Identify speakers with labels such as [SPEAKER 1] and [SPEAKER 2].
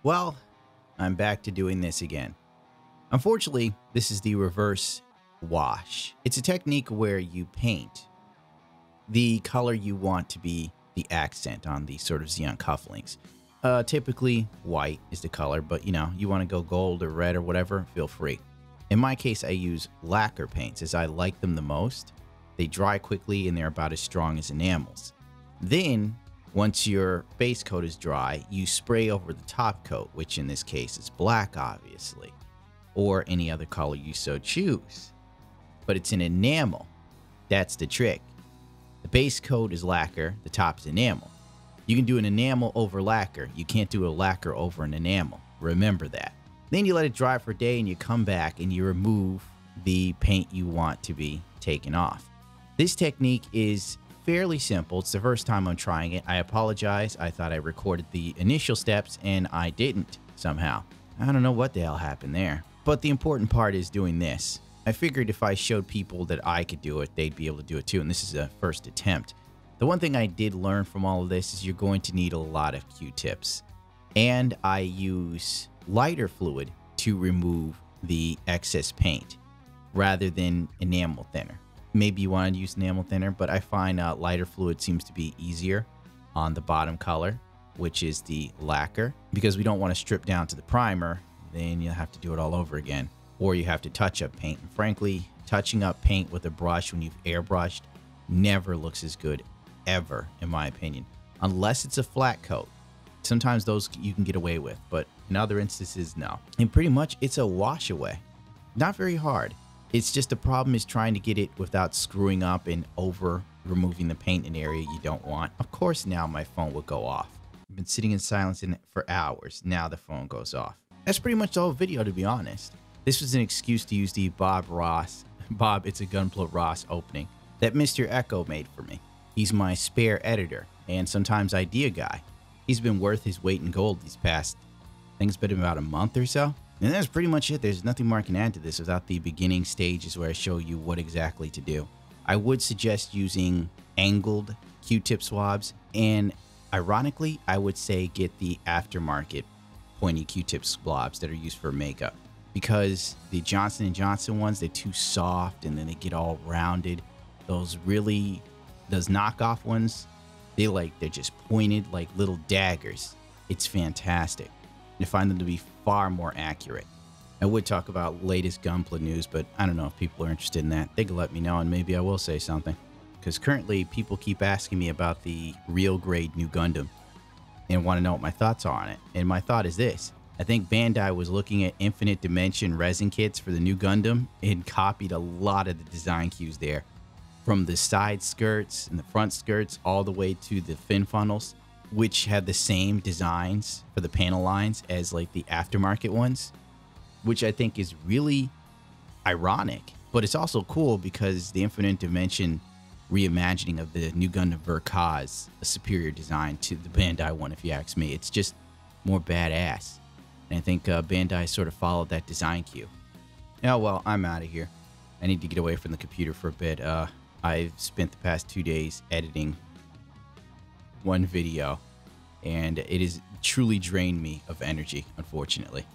[SPEAKER 1] Well, I'm back to doing this again. Unfortunately, this is the reverse wash. It's a technique where you paint the color you want to be the accent on the sort of Xeon cufflinks. Typically, white is the color, but you want to go gold or red or whatever, feel free. In my case, I use lacquer paints as I like them the most. They dry quickly and they're about as strong as enamels. Then, once your base coat is dry, you spray over the top coat, which in this case is black, obviously, or any other color you so choose. But it's an enamel. That's the trick. The base coat is lacquer, the top is enamel. You can do an enamel over lacquer. You can't do a lacquer over an enamel. Remember that. Then you let it dry for a day and you come back and you remove the paint you want to be taken off. This technique is fairly simple. It's the first time I'm trying it. I apologize. I thought I recorded the initial steps and I didn't somehow. I don't know what the hell happened there. But the important part is doing this. I figured if I showed people that I could do it, they'd be able to do it too. And this is a first attempt. The one thing I did learn from all of this is you're going to need a lot of Q-tips. And I use lighter fluid to remove the excess paint rather than enamel thinner. Maybe you want to use enamel thinner, but I find lighter fluid seems to be easier on the bottom color, which is the lacquer, because we don't want to strip down to the primer. Then you'll have to do it all over again, or you have to touch up paint. And frankly, touching up paint with a brush when you've airbrushed never looks as good ever, in my opinion, unless it's a flat coat. Sometimes those you can get away with, but in other instances, no. And pretty much it's a wash away. Not very hard. It's just the problem is trying to get it without screwing up and over removing the paint in an area you don't want. Of course, now my phone will go off. I've been sitting in silence for hours. Now the phone goes off. That's pretty much the whole video, to be honest. This was an excuse to use the Bob ItsAGunpla Ross opening that Mr. Echo made for me. He's my spare editor and sometimes idea guy. He's been worth his weight in gold these past, I think it's been about a month or so. And that's pretty much it. There's nothing more I can add to this without the beginning stages where I show you what exactly to do. I would suggest using angled Q-tip swabs, and ironically, I would say get the aftermarket pointy Q-tip swabs that are used for makeup, because the Johnson & Johnson ones, they're too soft and then they get all rounded. Those knockoff ones, they're just pointed like little daggers. It's fantastic. I find them to be far more accurate. I would talk about latest Gunpla news, but I don't know if people are interested in that. They can let me know and maybe I will say something. Because currently people keep asking me about the real grade new Gundam and want to know what my thoughts are on it. And my thought is this. I think Bandai was looking at infinite dimension resin kits for the new Gundam and copied a lot of the design cues there. From the side skirts and the front skirts all the way to the fin funnels, which had the same designs for the panel lines as like the aftermarket ones, which I think is really ironic, but it's also cool because the infinite dimension reimagining of the new Gundam Verkaz, a superior design to the Bandai one, if you ask me. It's just more badass. And I think Bandai sort of followed that design cue. Oh, well, I'm out of here. I need to get away from the computer for a bit. I've spent the past 2 days editing one video, and it has truly drained me of energy, unfortunately.